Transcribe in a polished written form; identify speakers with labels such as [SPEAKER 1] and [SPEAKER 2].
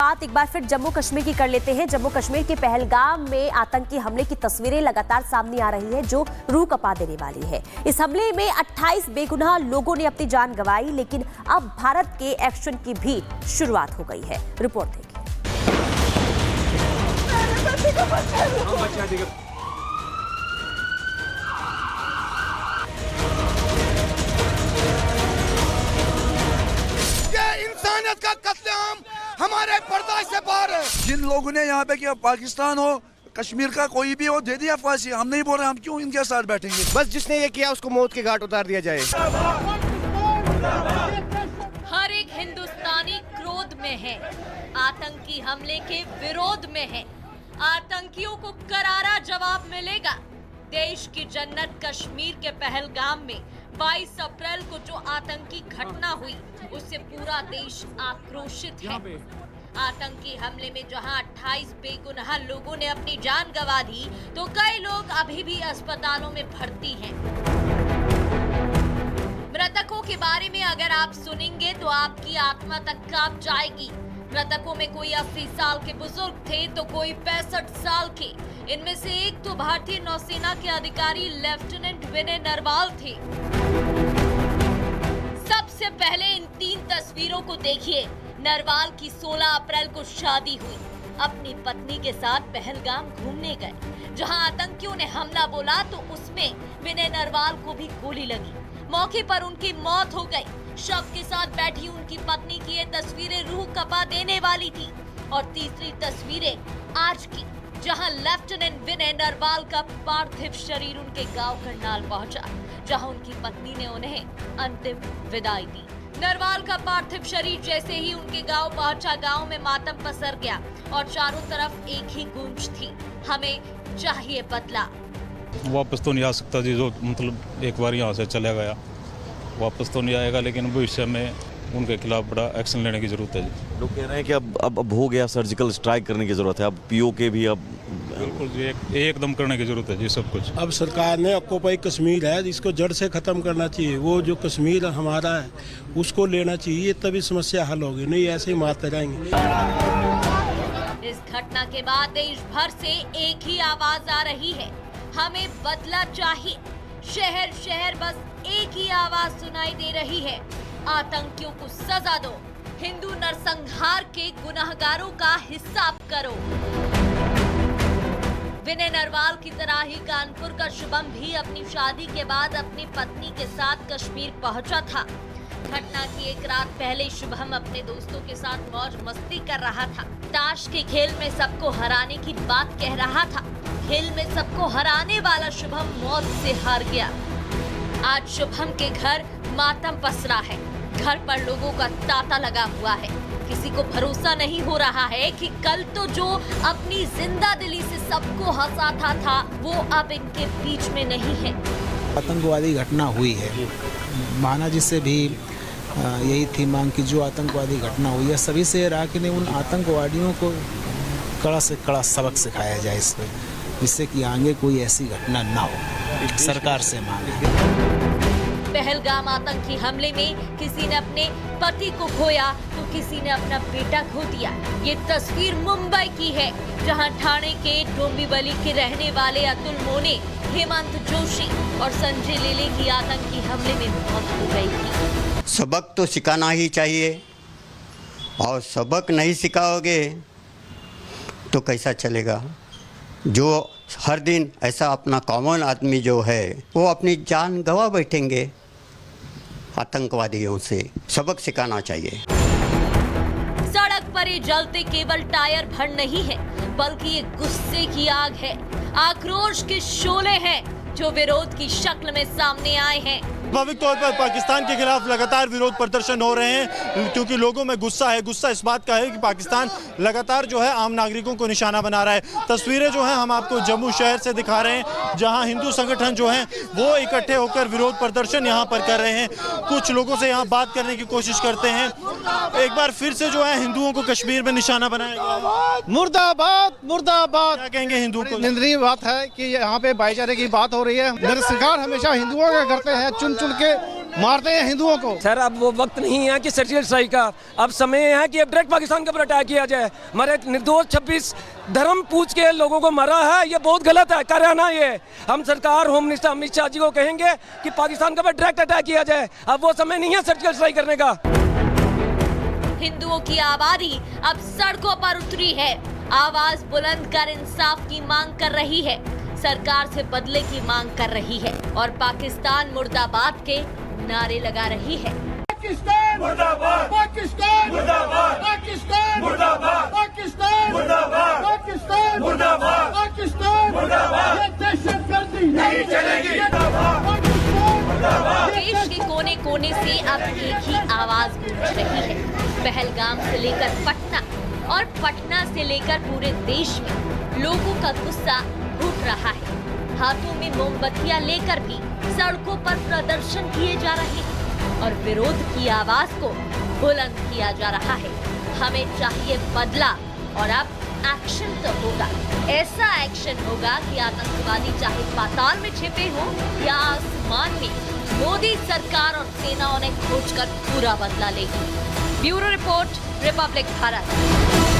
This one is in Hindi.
[SPEAKER 1] बात एक बार फिर जम्मू कश्मीर की कर लेते हैं। जम्मू कश्मीर के पहलगाम में आतंकी हमले की तस्वीरें लगातार सामने आ रही है जो रूह कपा देने वाली है। इस हमले में 28 बेगुनाह लोगों ने अपनी जान गंवाई, लेकिन अब भारत के एक्शन की भी शुरुआत हो गई है। रिपोर्ट देखिए।
[SPEAKER 2] इंसानियत का कत्लेआम हमारे बर्दाश्त से बाहर है।
[SPEAKER 3] जिन लोगों ने यहाँ पे किया, पाकिस्तान हो कश्मीर का कोई भी हो, दे दिया फांसी। हम नहीं बोल रहे हम क्यों इनके साथ बैठेंगे।
[SPEAKER 2] बस जिसने ये किया उसको मौत के घाट उतार दिया जाए।
[SPEAKER 4] हर एक हिंदुस्तानी क्रोध में है, आतंकी हमले के विरोध में है। आतंकियों को करारा जवाब मिलेगा। देश की जन्नत कश्मीर के पहलगाम में 22 अप्रैल को जो आतंकी घटना हुई उससे पूरा देश आक्रोशित है। आतंकी हमले में जहां 28 बेगुनाह लोगों ने अपनी जान गंवा दी, तो कई लोग अभी भी अस्पतालों में भर्ती हैं। मृतकों के बारे में अगर आप सुनेंगे तो आपकी आत्मा तक कांप जाएगी। मृतकों में कोई 80 साल के बुजुर्ग थे तो कोई 65 साल के। इनमें से एक तो भारतीय नौसेना के अधिकारी लेफ्टिनेंट विनय नरवाल थे। सबसे पहले इन 3 तस्वीरों को देखिए। नरवाल की 16 अप्रैल को शादी हुई, अपनी पत्नी के साथ पहलगाम घूमने गए। जहां आतंकियों ने हमला बोला तो उसमें विनय नरवाल को भी गोली लगी। मौके पर उनकी मौत हो गई। शव के साथ बैठी उनकी पत्नी की ये तस्वीरें रूह कपा देने वाली थी। और तीसरी तस्वीरें आज की, जहां लेफ्टिनेंट विनय नरवाल का पार्थिव शरीर उनके गांव करनाल पहुंचा, जहां उनकी पत्नी ने उन्हें अंतिम विदाई दी। नरवाल का पार्थिव शरीर जैसे ही उनके गांव पहुंचा, गांव में मातम पसर गया और चारों तरफ एक ही गूंज थी, हमें चाहिए बदला।
[SPEAKER 5] वापस तो नहीं आ सकता जी, जो मतलब एक बार यहाँ से चला गया वापस तो नहीं आएगा, लेकिन भविष्य में उनके खिलाफ बड़ा एक्शन लेने की जरूरत है जी।
[SPEAKER 6] लोग कह रहे हैं कि अब हो गया, सर्जिकल स्ट्राइक करने की जरूरत है, अब पीओके भी अब
[SPEAKER 5] बिल्कुल जी एकदम करने की जरूरत है जी सब कुछ।
[SPEAKER 7] अब सरकार ने ऑक्युपाई कश्मीर है, इसको जड़ से खत्म करना चाहिए। वो जो कश्मीर हमारा है उसको लेना चाहिए, तभी समस्या हल होगी, नहीं ऐसे ही मारते रहेंगे।
[SPEAKER 4] इस घटना के बाद देश भर से एक ही आवाज आ रही है, हमें बदला चाहिए। शहर शहर बस एक ही आवाज सुनाई दे रही है, आतंकियों को सजा दो, हिंदू नरसंहार के गुनाहगारों का हिसाब करो। विनय नरवाल की तरह ही कानपुर का शुभम भी अपनी शादी के बाद अपनी पत्नी के साथ कश्मीर पहुंचा था। घटना की एक रात पहले शुभम अपने दोस्तों के साथ मौज मस्ती कर रहा था। ताश के खेल में सबको हराने की बात कह रहा था। खेल में सबको हराने वाला शुभम मौत से हार गया। आज शुभम के घर मातम पसरा है। घर पर लोगों का तांता लगा हुआ है। किसी को भरोसा नहीं हो रहा है कि कल तो जो अपनी जिंदा दिली से सबको हंसाता था वो अब इनके बीच में नहीं है।
[SPEAKER 8] आतंकवादी घटना हुई है, माना जिससे भी यही थी मांग की जो आतंकवादी घटना हुई है सभी से राखी ने उन आतंकवादियों को कड़ा से कड़ा सबक सिखाया जाए इसमें, जिससे कि आगे कोई ऐसी घटना ना हो। सरकार से मांग है।
[SPEAKER 4] पहलगाम आतंकी हमले में किसी ने अपने पति को खोया तो किसी ने अपना बेटा खो दिया। ये तस्वीर मुंबई की है, जहां ठाणे के डोंबिवली के रहने वाले अतुल मोने, हेमंत जोशी और संजय लेले की आतंकी हमले में मौत हो गई थी।
[SPEAKER 9] सबक तो सिखाना ही चाहिए, और सबक नहीं सिखाओगे तो कैसा चलेगा। जो हर दिन ऐसा अपना कॉमन आदमी जो है वो अपनी जान गंवा बैठेंगे। आतंकवादियों से सबक सिखाना चाहिए।
[SPEAKER 4] सड़क पर ये जलते केवल टायर भर नहीं है, बल्कि ये गुस्से की आग है, आक्रोश के शोले हैं जो विरोध की शक्ल में सामने आए हैं।
[SPEAKER 10] स्वाभाविक तौर पर पाकिस्तान के खिलाफ लगातार विरोध प्रदर्शन हो रहे हैं, क्योंकि लोगों में गुस्सा है। गुस्सा इस बात का है कि पाकिस्तान लगातार जो है आम नागरिकों को निशाना बना रहा है। तस्वीरें जो हैं हम आपको जम्मू शहर से दिखा रहे हैं, जहां हिंदू संगठन जो हैं वो इकट्ठे होकर विरोध प्रदर्शन यहां पर कर रहे हैं। कुछ लोगों से यहां बात करने की कोशिश करते हैं। एक बार फिर से जो है हिंदुओं को कश्मीर में निशाना बनाया गया।
[SPEAKER 11] मुर्दाबाद मुर्दाबाद।
[SPEAKER 10] क्या कहेंगे हिंदुओं को?
[SPEAKER 11] निंदनीय बात है कि यहाँ पे भाईचारे की बात हो रही है। सरकार हमेशा हिंदुओं का करते हैं, चुन चुन के मारते हैं हिंदुओं को।
[SPEAKER 12] सर अब वो वक्त नहीं है कि सर्जिकल स्ट्राइक का, अब समय है कि अब डायरेक्ट पाकिस्तान के ऊपर अटैक किया जाए। हमारे निर्दोष 26 धर्म पूछ के लोगों को मारा है, ये बहुत गलत है, कराना ये। हम सरकार होम मिनिस्टर अमित शाह जी को कहेंगे कि पाकिस्तान के ऊपर डायरेक्ट अटैक किया जाए। अब वो समय नहीं है सर्जिकल स्ट्राइक करने का।
[SPEAKER 4] हिंदुओं की आबादी अब सड़कों पर उतरी है, आवाज बुलंद कर इंसाफ की मांग कर रही है, सरकार से बदले की मांग कर रही है और पाकिस्तान मुर्दाबाद के नारे लगा रही है।
[SPEAKER 2] पाकिस्तान मुर्दाबाद, पाकिस्तान मुर्दाबाद, पाकिस्तान मुर्दाबाद, पाकिस्तान मुर्दाबाद, पाकिस्तान मुर्दाबाद, पाकिस्तान मुर्दाबाद, ये दहशतगर्दी नहीं चलेगी।
[SPEAKER 4] देश के कोने कोने से अब एक ही आवाज गूंज रही है। पहलगाम से लेकर पटना और पटना से लेकर पूरे देश में लोगों का गुस्सा उठ रहा है। हाथों में मोमबत्तियां लेकर भी सड़कों पर प्रदर्शन किए जा रहे हैं और विरोध की आवाज को बुलंद किया जा रहा है। हमें चाहिए बदला और अब एक्शन तो होगा। ऐसा एक्शन होगा कि आतंकवादी चाहे पाताल में छिपे हो या आसमान में, मोदी सरकार और सेना उन्हें खोजकर पूरा बदला लेगी। Bureau report, Republic Bharat.